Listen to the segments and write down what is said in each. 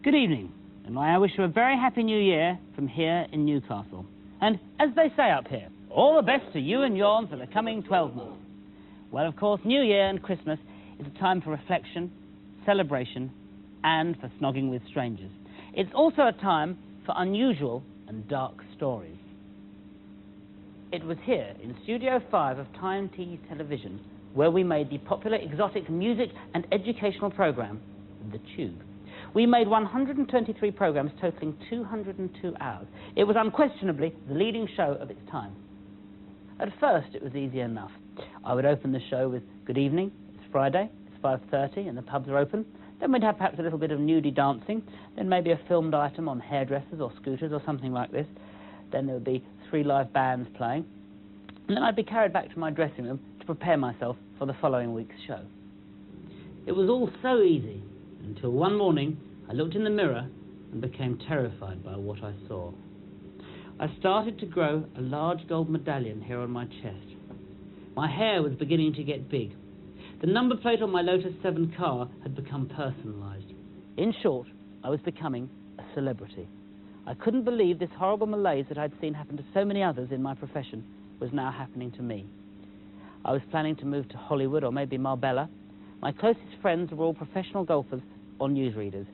Good evening, and I wish you a very happy new year from here in Newcastle. And as they say up here, all the best to you and yours for the coming 12 months. Well, of course, New Year and Christmas is a time for reflection, celebration, and for snogging with strangers. It's also a time for unusual and dark stories. It was here in Studio 5 of Time Tease Television where we made the popular exotic music and educational programme, The Tube. We made 123 programmes totalling 202 hours. It was unquestionably the leading show of its time. At first, it was easy enough. I would open the show with, "Good evening, it's Friday, it's 5:30 and the pubs are open." Then we'd have perhaps a little bit of nudie dancing, then maybe a filmed item on hairdressers or scooters or something like this. Then there would be 3 live bands playing. And then I'd be carried back to my dressing room to prepare myself for the following week's show. It was all so easy, until one morning I looked in the mirror and became terrified by what I saw. I started to grow a large gold medallion here on my chest. My hair was beginning to get big. The number plate on my Lotus 7 car had become personalised. In short, I was becoming a celebrity. I couldn't believe this horrible malaise that I'd seen happen to so many others in my profession was now happening to me. I was planning to move to Hollywood or maybe Marbella. My closest friends were all professional golfers or newsreaders.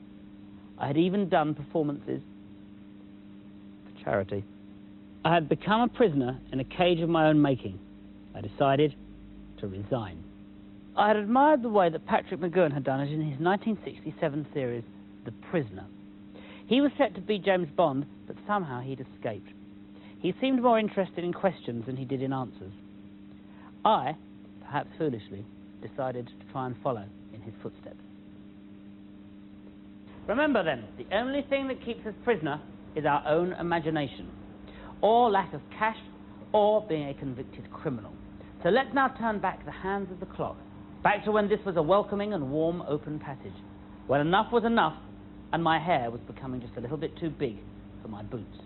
I had even done performances for charity. I had become a prisoner in a cage of my own making. I decided to resign. I had admired the way that Patrick McGoohan had done it in his 1967 series, The Prisoner. He was set to be James Bond, but somehow he'd escaped. He seemed more interested in questions than he did in answers. I, perhaps foolishly, decided to try and follow in his footsteps. Remember then, the only thing that keeps us prisoner is our own imagination, or lack of cash, or being a convicted criminal. So let's now turn back the hands of the clock, back to when this was a welcoming and warm open passage, when enough was enough and my hair was becoming just a little bit too big for my boots.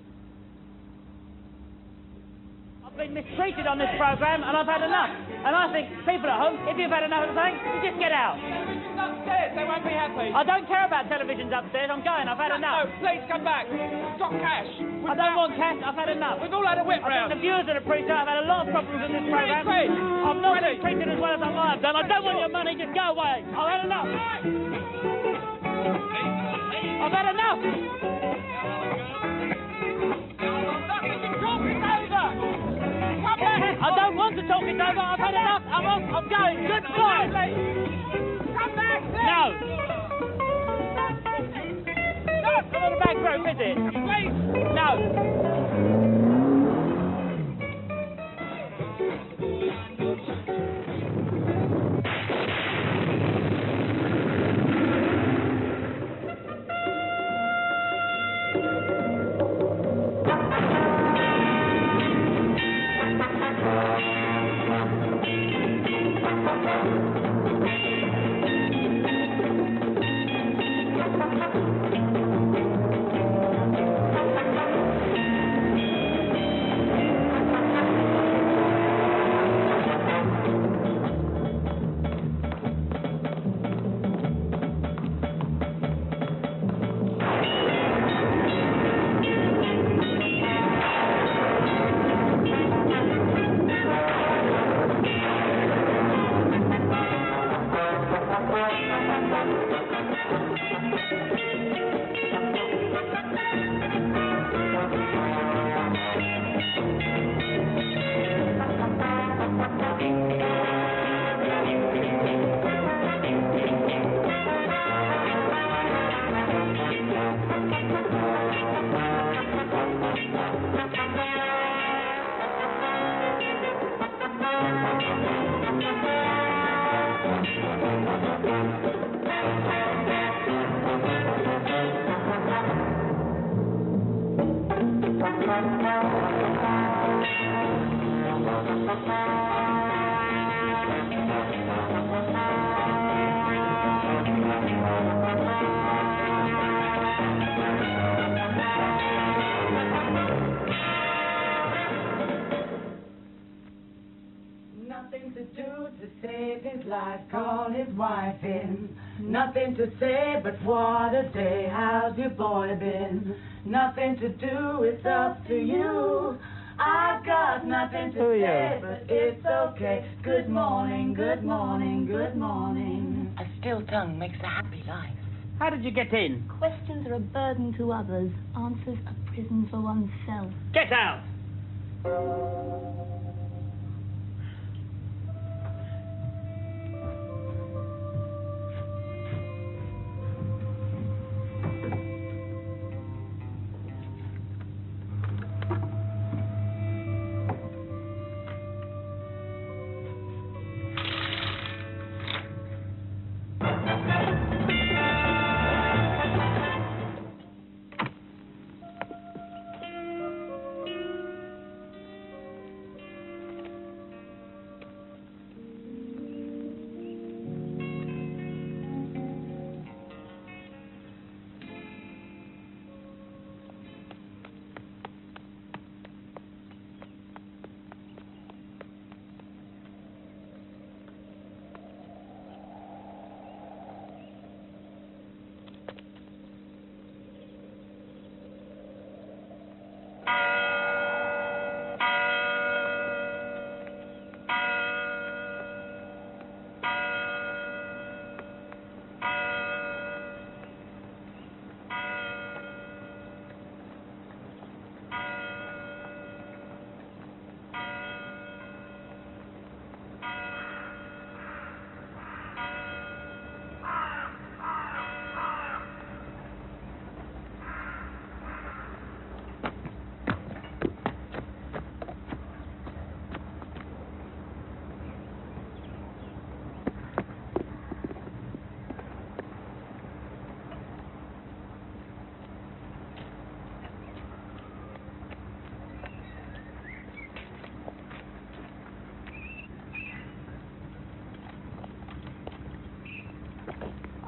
I've been mistreated on this programme and I've had enough. And I think, people at home, if you've had enough of something, you just get out. Television's upstairs, they won't be happy. I don't care about televisions upstairs, I'm going, I've had enough. No, please come back. We've got cash. I don't want cash, I've had enough. We've all had a whip I round. think the viewers would appreciate I've had a lot of problems in this programme. Quid. I've not been treated as well as I might have done. I don't want your money, just go away. I've had enough. I've had enough. I don't want to talk it over. I've had enough. I'm off. I'm going. Goodbye. Come back, please. No. No, it's not on the back room, is it? Please. No. Nothing to do to save his life, call his wife in. Nothing to say but what a day, how how's your boy been? Nothing to do, it's up to you. I've got nothing to say, but it's okay. Good morning, good morning, good morning. A still tongue makes a happy life. How did you get in? Questions are a burden to others. Answers a prison for oneself. Get out!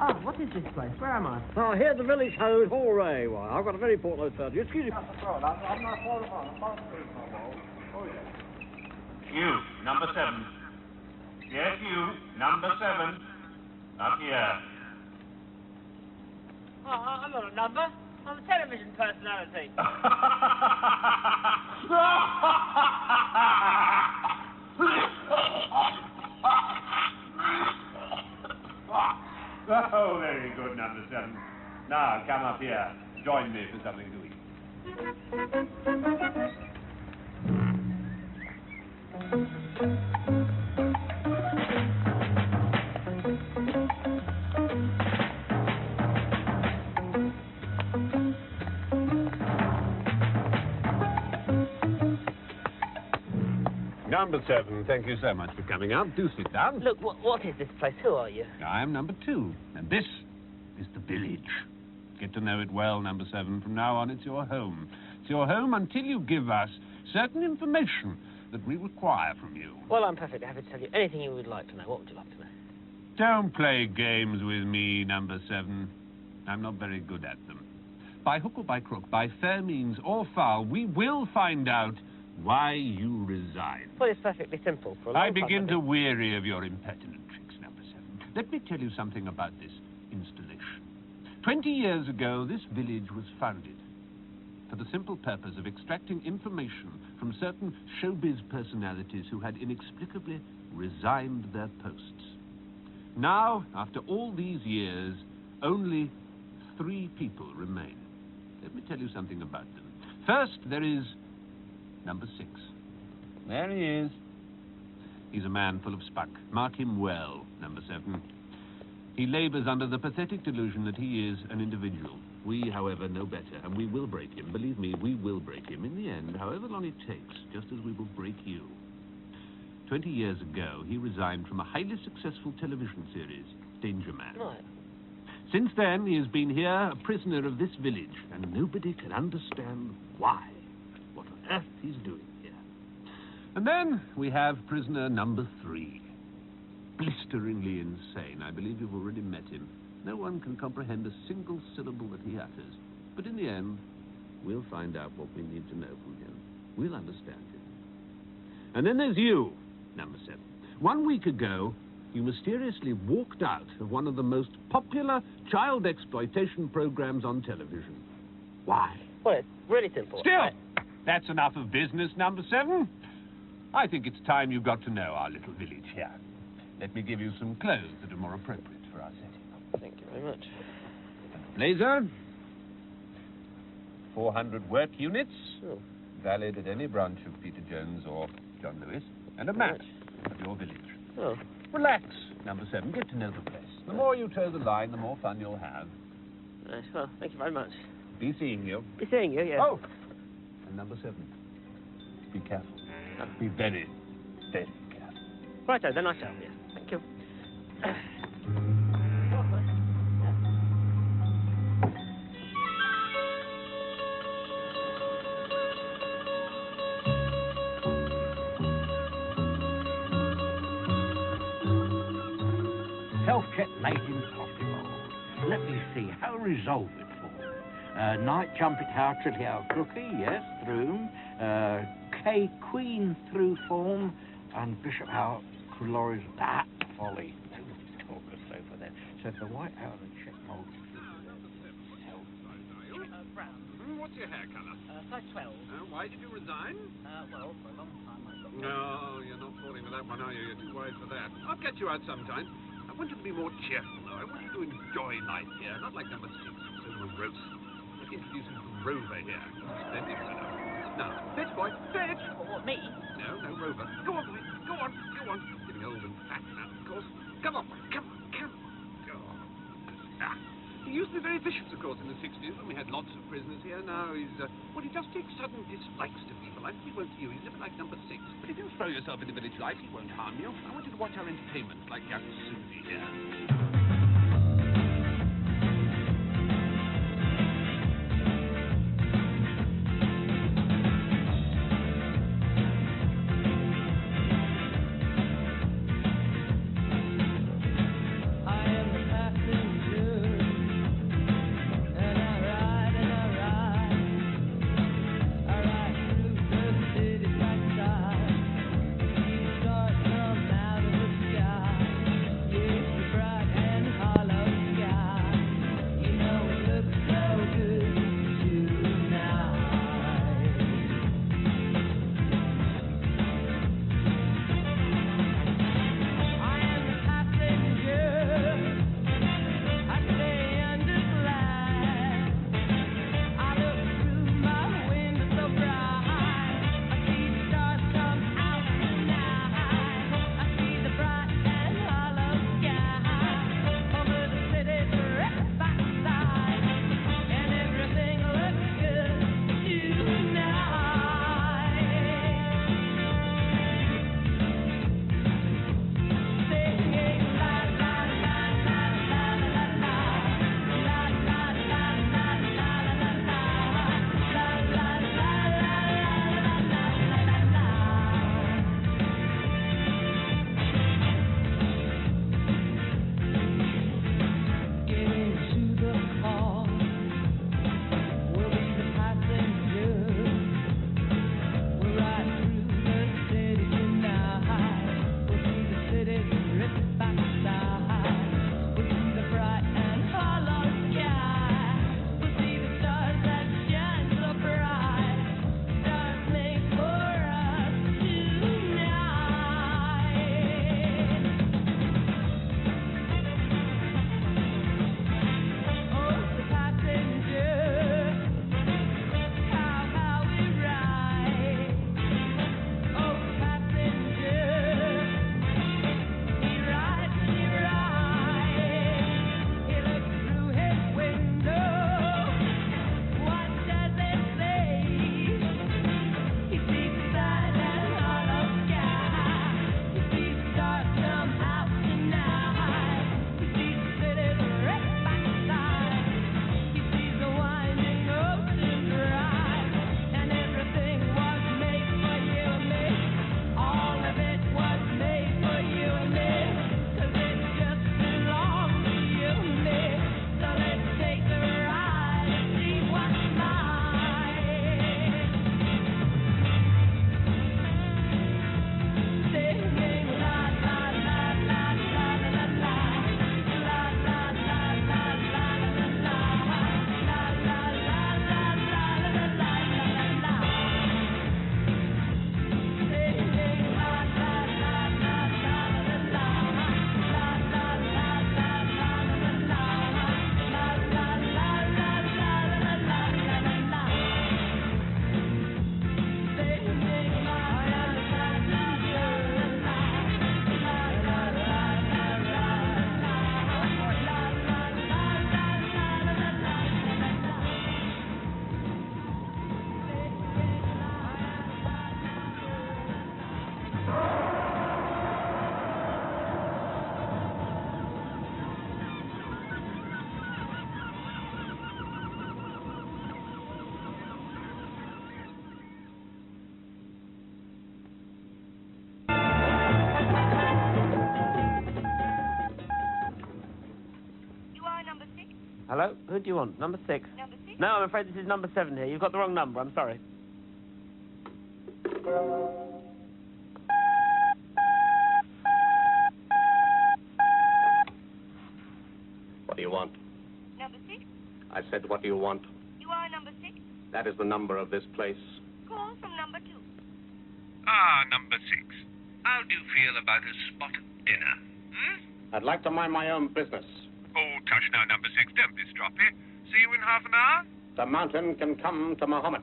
Oh, what is this place? Where am I? Oh, here's the village hose. Hooray. Why, I've got a very portly surgery. Excuse me. You, number 7. Yes, you, number 7. Up here. Oh, I'm not a number. I'm a television personality. Oh, very good, number 7. Now, come up here. Join me for something to eat. Number 7, thank you so much for coming out. Do sit down. Look, what is this place? Who are you? I am number 2, and this is the village. Get to know it well, number 7. From now on, it's your home. It's your home until you give us certain information that we require from you. Well, I'm perfectly happy to tell you anything you would like to know. What would you like to know? Don't play games with me, number 7. I'm not very good at them. By hook or by crook, by fair means or foul, we will find out why you resign. Well, it's perfectly simple. For a long I time, begin to weary of your impertinent tricks, number 7. Let me tell you something about this installation. 20 years ago, this village was founded for the simple purpose of extracting information from certain showbiz personalities who had inexplicably resigned their posts. Now, after all these years, only 3 people remain. Let me tell you something about them. First, there is number 6. There he is. He's a man full of spunk. Mark him well, number 7. He labors under the pathetic delusion that he is an individual. We, however, know better, and we will break him. Believe me, we will break him. In the end, however long it takes, just as we will break you. 20 years ago, he resigned from a highly successful television series, Danger Man. Right. Since then, he has been here, a prisoner of this village, and nobody can understand why. What on earth he's doing here. And then we have prisoner number 3. Blisteringly insane. I believe you've already met him. No one can comprehend a single syllable that he utters. But in the end, we'll find out what we need to know from him. We'll understand him. And then there's you, number 7. 1 week ago, you mysteriously walked out of one of the most popular child exploitation programs on television. Why? Well, it's really simple. Still, that's enough of business, number 7. I think it's time you got to know our little village here. Let me give you some clothes that are more appropriate for our setting. Thank you very much. Blazer, 400 work units, Oh. valid at any branch of Peter Jones or John Lewis, and a map of your village. Oh. Relax, number 7. Get to know the place. The more you toe the line, the more fun you'll have. Right, well, thank you very much. Be seeing you. Be seeing you, yes. Oh, and number 7. Be careful. Oh. Be very, very careful. Righto, then I shall, yes. Thank you. Self-checkmate impossible. Let me see, how resolve it for? Knight jumping house, trilly house, crookie, yes, through. K queen through form, and bishop out, Lorry's that folly. Talk us over there. So if the white out and check mode. What's your hair colour? Size 12. Why did you resign? Well, for a long time I got... No, you're not falling for that one, are you? You're too wise for that. I'll get you out sometime. I want you to be more cheerful, though. I want you to enjoy life here, not like number 6, so morose. Let's introduce you to Rover here. Splendid fellow. Now, fetch, boy, fetch! What, me? No, Rover. Go on, boy. Go on, go on. Getting old and fat now, of course. Come on, boy. Come on, come on. Ah. He used to be very vicious, of course, in the 60s when we had lots of prisoners here. Now he's, well, he just takes sudden dislikes to people. I think he won't to you. He's a bit like number 6. But if you throw yourself into village life, he won't harm you. I want you to watch our entertainments, like young Susie here. Bright and Hello? Who do you want? Number 6? Number 6? No, I'm afraid this is number 7 here. You've got the wrong number. I'm sorry. What do you want? Number 6? I said, what do you want? You are number 6? That is the number of this place. Call from number 2. Ah, number 6. How do you feel about a spot of dinner? I'd like to mind my own business. Oh, tush now, number 6. Don't be stroppy. See you in half an hour? The mountain can come to Muhammad.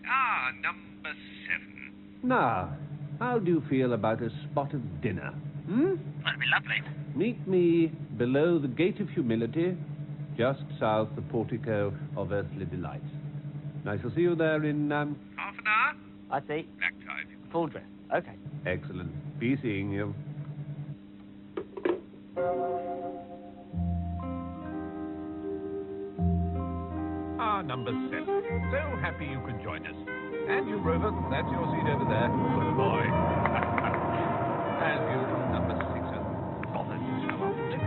Ah, number 7. Now, how do you feel about a spot of dinner? That'd be lovely. Meet me below the Gate of Humility, just south the portico of earthly delights. I shall see you there in, half an hour? I see. Black tie. Full dress. Okay. Excellent. Be seeing you. Ah, number 7. So happy you could join us. And you, Rover, that's your seat over there. Good boy. As usual, number 6 has bothered you so often.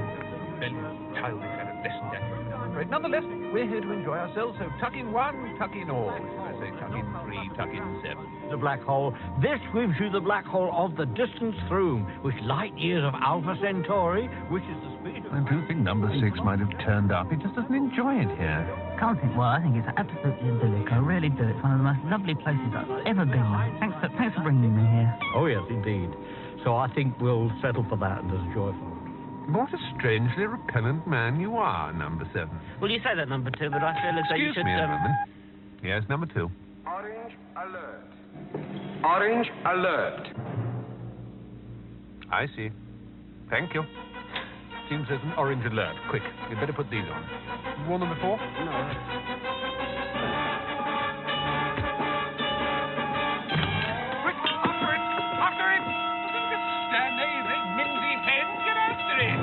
Then childish adolescent attitude, I'm afraid. Nonetheless, we're here to enjoy ourselves, so tuck in 1, tuck in all. I say tuck in 3, tuck in 7. The black hole. This gives you the black hole of the distance through, which light years of Alpha Centauri, which is the speed of... I do think number 6 might have turned up. He just doesn't enjoy it here. Can't think well. I think it's absolutely idyllic. I really do. It's one of the most lovely places I've ever been. Thanks for bringing me here. Oh, yes, indeed. So I think we'll settle for that as joyful. What a strangely repellent man you are, number 7. Well, you say that, number 2, but I feel as though you Excuse should... me a moment. Yes, number 2. Orange alert. Orange alert. I see. Thank you. Seems there's an orange alert. Quick, you'd better put these on. You worn them before? No. Quick, after it! After it! Look at Stanley, you big mimsy hen. Get after it!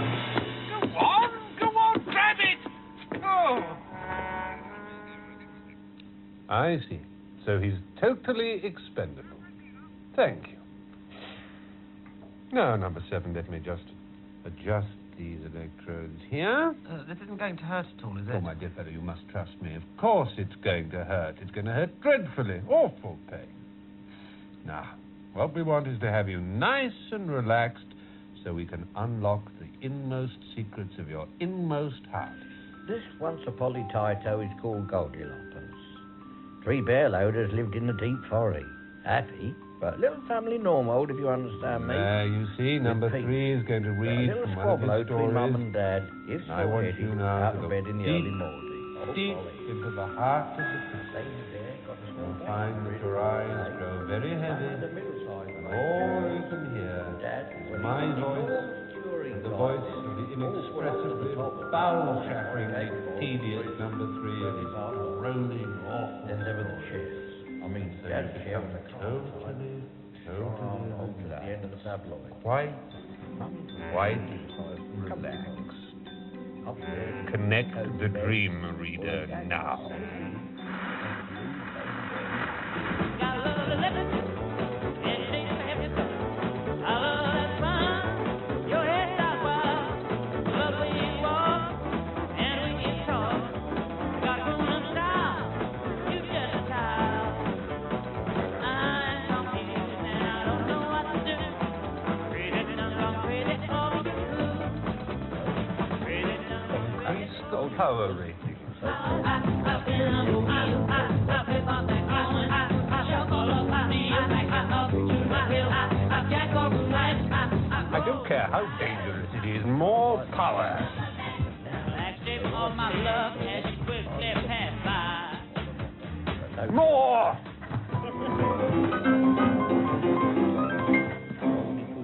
Go on, grab it! Oh! I see. So he's totally expendable. Thank you. Now, number 7, let me just adjust these electrodes here. This isn't going to hurt at all, is it? Oh, my dear fellow, you must trust me. Of course it's going to hurt. It's going to hurt dreadfully. Awful pain. Now, what we want is to have you nice and relaxed so we can unlock the inmost secrets of your inmost heart. This once a polytaito is called Goldilocks. 3 bear loaders lived in the deep forest. Happy, but little family normal, if you understand me. You see, number 3 is going to read from one of his stories. Mum and Dad, if I want you now out to of go bed in the early morning. deep into the heart of the creature. You'll find that your eyes grow very heavy, and all you can hear is my voice and the voice of the inexpressibly bowel-shatteringly tedious number 3 of his rolling awful. There's never the chairs. I mean, Dad's chair on the totally, to the end of the tabloid. quite relaxed. Connect the dream reader now. Power rating. I don't care how dangerous it is, more power. More!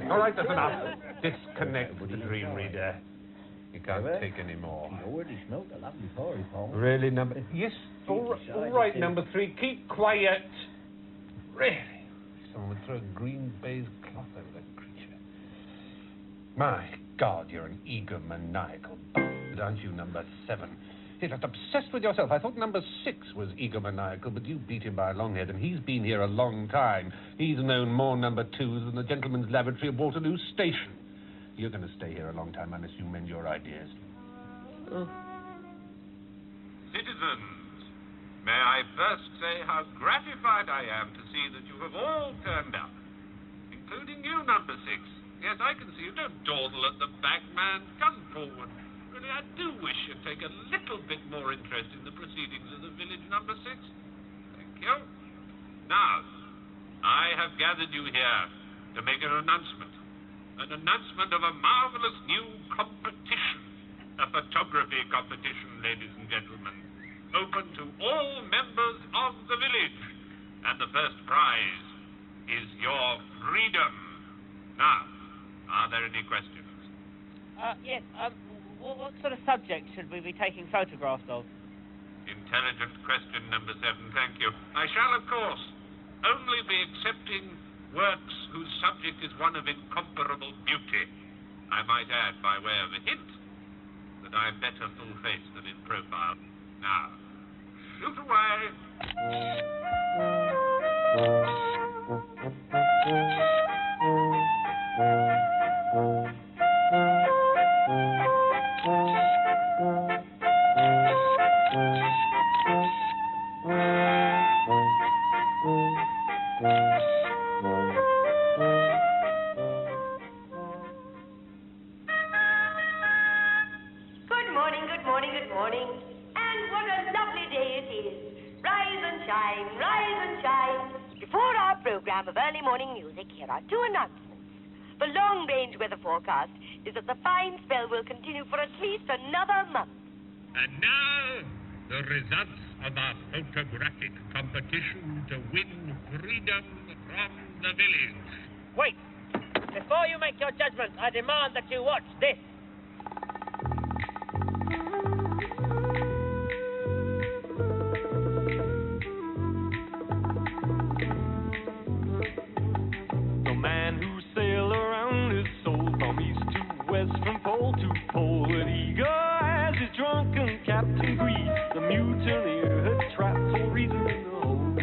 All right, that's enough. Disconnect the dream reader. You can't take any more. He already smelled a lovely porridge, Paul. Really, number... Yes, all right, number 3. Keep quiet. Really. Someone would throw a green baize cloth over that creature. My God, you're an egomaniacal bastard, aren't you, number 7? You're just obsessed with yourself. I thought number 6 was egomaniacal, but you beat him by a long head, and he's been here a long time. He's known more number 2s than the gentleman's lavatory of Waterloo Station. You're going to stay here a long time unless you mend your ideas. Citizens, may I first say how gratified I am to see that you have all turned up, including you, number 6. Yes, I can see you. Don't dawdle at the back, man. Come forward. Really, I do wish you'd take a little bit more interest in the proceedings of the village, number 6. Thank you. Now, I have gathered you here to make an announcement of a marvelous new competition, a photography competition, ladies and gentlemen, open to all members of the village. And the first prize is your freedom. Now, are there any questions? Yes, what sort of subject should we be taking photographs of? Intelligent question, number 7, thank you. I shall, of course, only be accepting works whose subject is one of incomparable beauty. I might add, by way of a hint, that I'm better full-faced than in profile. Now, shoot away. Good morning. And what a lovely day it is. Rise and shine, rise and shine. Before our program of early morning music, here are 2 announcements. The long-range weather forecast is that the fine spell will continue for at least another month. And now, the results of our photographic competition to win freedom from the village. Wait! Before you make your judgment, I demand that you watch this. The man who sailed around his soul from east to west, from pole to pole, and eager as his drunken captain greed, the mutineer had trapped for reason in the hold.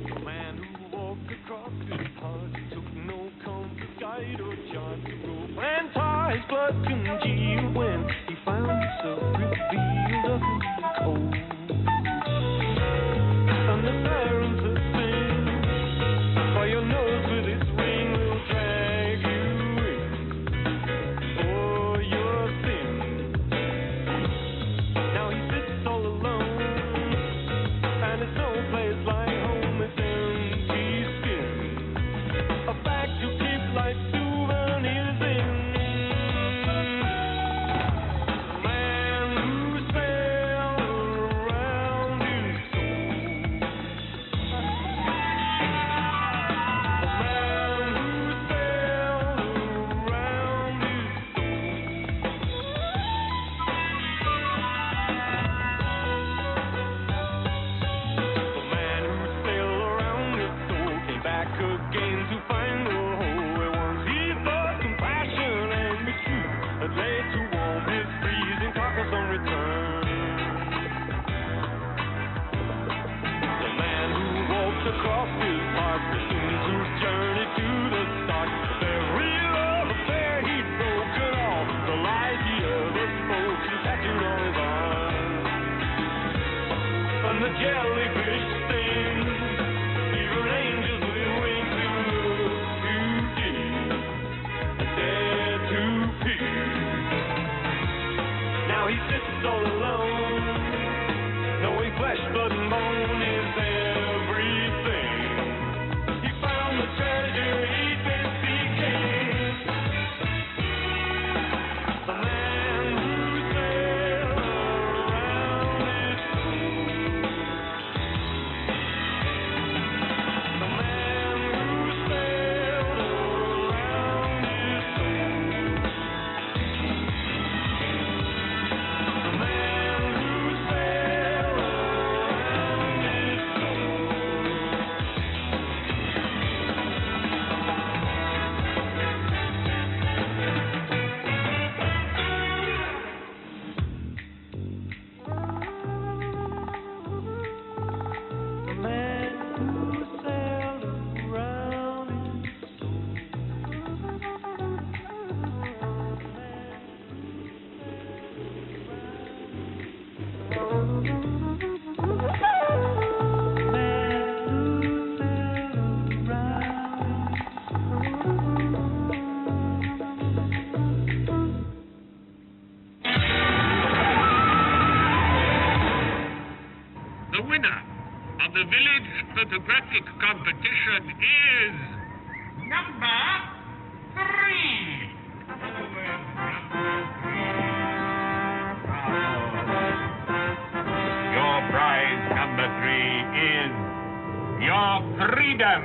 The man who walked across his heart took no compass, guide or chart to rope and tie his blood congealed when he found himself revealed up in the cold. And the sirens that sing by your nose with its ring will drag you in for your sin. Now he sits all alone, and it's no place like home, it's empty skin, a bag to keep life souvenirs in. Man The winner of the village photographic competition is number 3. Your prize, number 3, is your freedom.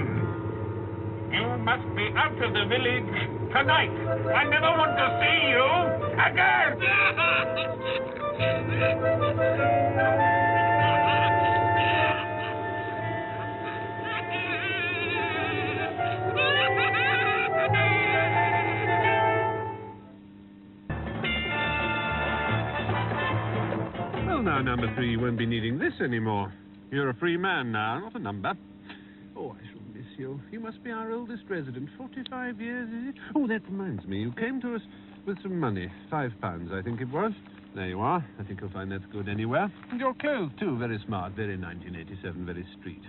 You must be out of the village tonight. I never want to see you again. Well, now, number 3, you won't be needing this anymore. You're a free man now, not a number. Oh, I shall miss you. You must be our oldest resident. 45 years, is it? Oh, that reminds me. You came to us with some money. £5, I think it was. There you are. I think you'll find that's good anywhere. And your clothes, too. Very smart. Very 1987. Very street.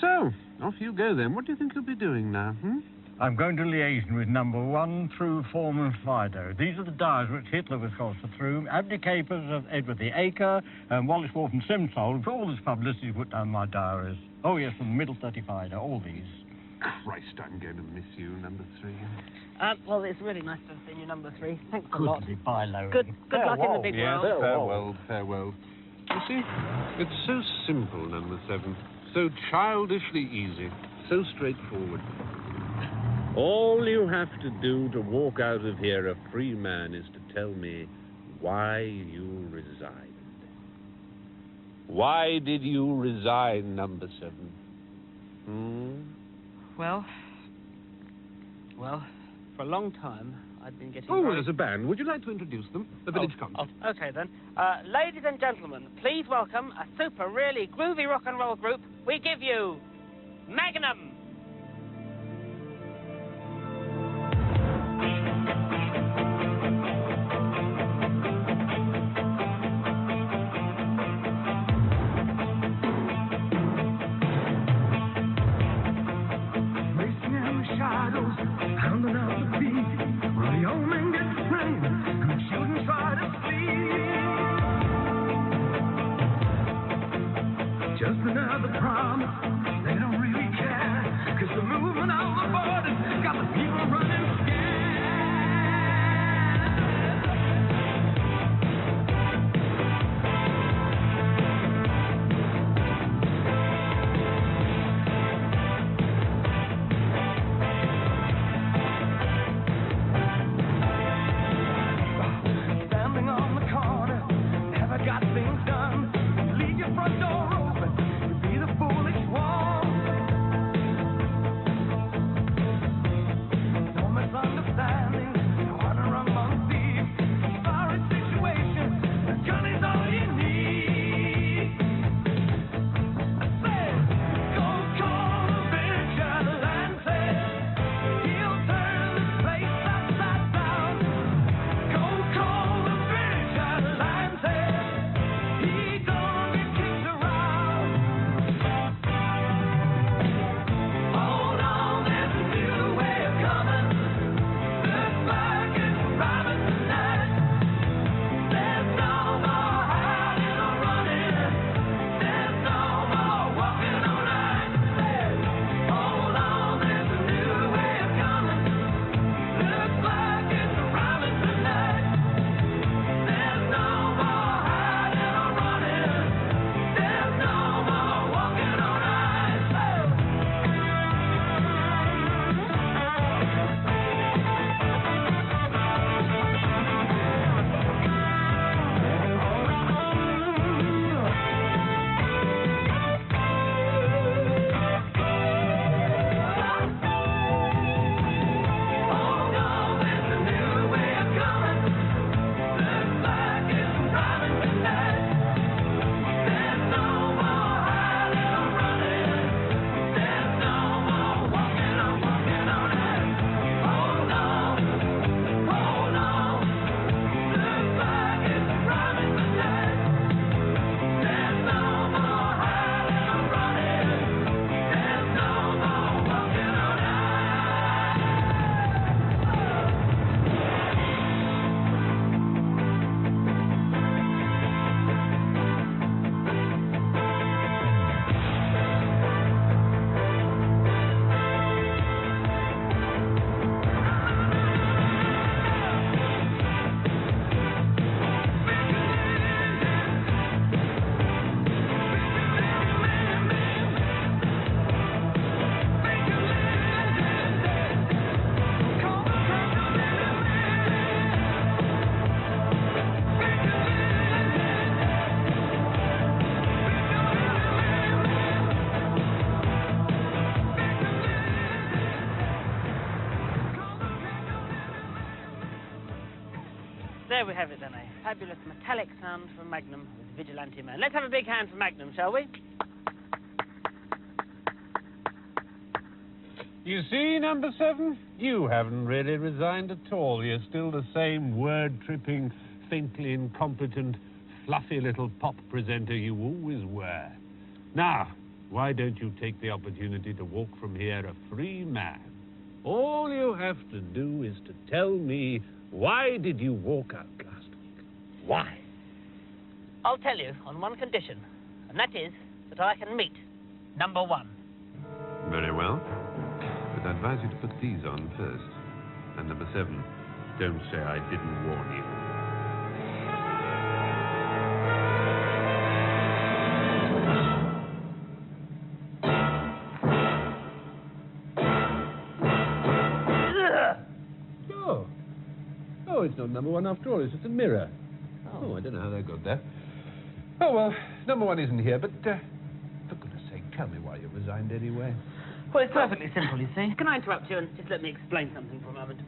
So, off you go, then. What do you think you'll be doing now, I'm going to liaison with number 1 through Foreman Fido. These are the diaries which Hitler was forced through. Abdicators of Edward the Acre and Wallace Wolf and Simsol. For all this publicity, put down my diaries. Oh, yes, from the middle 35, all these. Christ, I'm going to miss you, number 3. Well, it's really nice to have seen you, number 3. Thanks a Good lot. to be by, Lowen. Good luck in the big Yes, world. farewell, farewell. You see, it's so simple, number 7. So childishly easy. So straightforward. All you have to do to walk out of here a free man is to tell me why you resigned. Why did you resign, number 7? Well, for a long time, I've been getting... Oh, there's a band. Would you like to introduce them? The village concert. Oh, okay, then. Ladies and gentlemen, please welcome a super, really groovy rock and roll group. We give you Magnum. Just another promise, they don't really care. There we have it then, a fabulous metallic sound from Magnum with Vigilante Man. Let's have a big hand for Magnum, shall we? You see, number 7? You haven't really resigned at all. You're still the same word-tripping, faintly incompetent, fluffy little pop presenter you always were. Now, why don't you take the opportunity to walk from here a free man? All you have to do is to tell me, why did you walk out last week? Why? I'll tell you on one condition, and that is that I can meet number 1. Very well. But I advise you to put these on first. And number 7, don't say I didn't warn you. Oh, it's not number 1 after all. It's just a mirror. Oh, I don't know how that got there. Oh, well, number 1 isn't here, but for goodness sake, tell me why you resigned anyway. Well, it's perfectly simple, you see. Can I interrupt you and just let me explain something for a moment?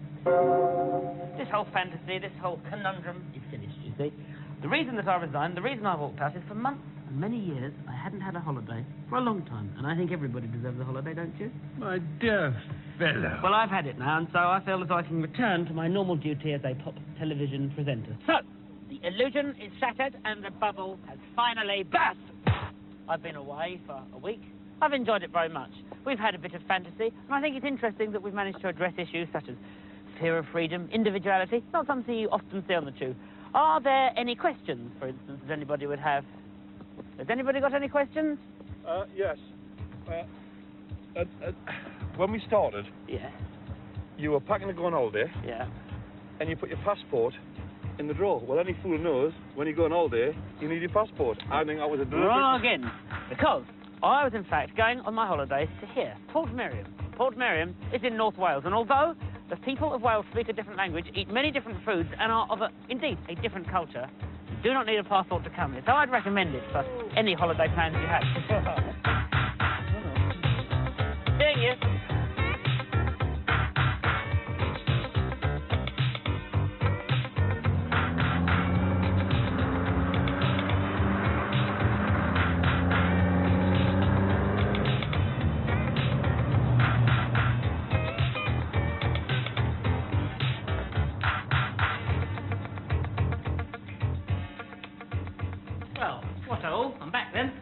This whole fantasy, this whole conundrum is finished, you see. The reason that I resigned, the reason I walked out is for months and many years I hadn't had a holiday for a long time. And I think everybody deserves a holiday, don't you? My dear fellow. Well, I've had it now, and so I feel as though I can return to my normal duty as a pop television presenter. So, the illusion is shattered and the bubble has finally burst. I've been away for a week. I've enjoyed it very much. We've had a bit of fantasy, and I think it's interesting that we've managed to address issues such as fear of freedom, individuality, not something you often see on the tube. Are there any questions, for instance, that anybody would have? Has anybody got any questions? Yes. When we started, yeah, you were packing to go on holiday, yeah, and you put your passport in the drawer. Well, any fool knows when you go on holiday, you need your passport. I think I was a wrong again, because I was in fact going on my holidays to here, Port Miriam. Port Miriam is in North Wales, and although the people of Wales speak a different language, eat many different foods, and are of indeed a different culture, you do not need a passport to come here. So I'd recommend it for any holiday plans you have. Seeing you. Well, what all? I'm back then.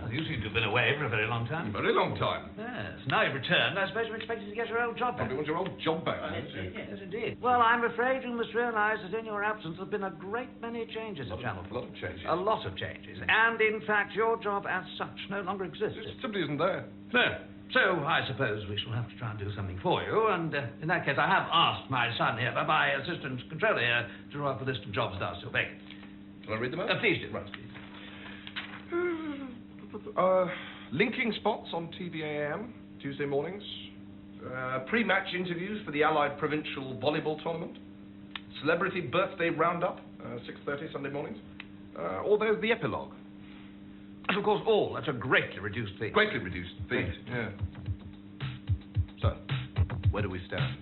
Well, you seem to have been away for a very long time. Very long time. Yes. Now you've returned, I suppose you're expected to get your old job back. You want your old job back, Yes, indeed. Well, I'm afraid you must realise that in your absence there have been a great many changes at Channel 4. A lot of changes. A lot of changes. And, in fact, your job as such no longer exists. It simply isn't there. No. So, I suppose we shall have to try and do something for you, and in that case I have asked my son here, my assistant controller here, to draw up a list of jobs that are still vacant. Shall I read them out? Please do. Right, please. Linking spots on TVAM, Tuesday mornings. Pre-match interviews for the Allied Provincial Volleyball Tournament. Celebrity birthday roundup, 6:30 Sunday mornings. Or there's the epilogue. And, of course, all at a greatly reduced fee. Greatly reduced fee, yeah. So, where do we stand?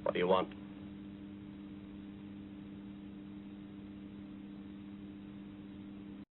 What do you want?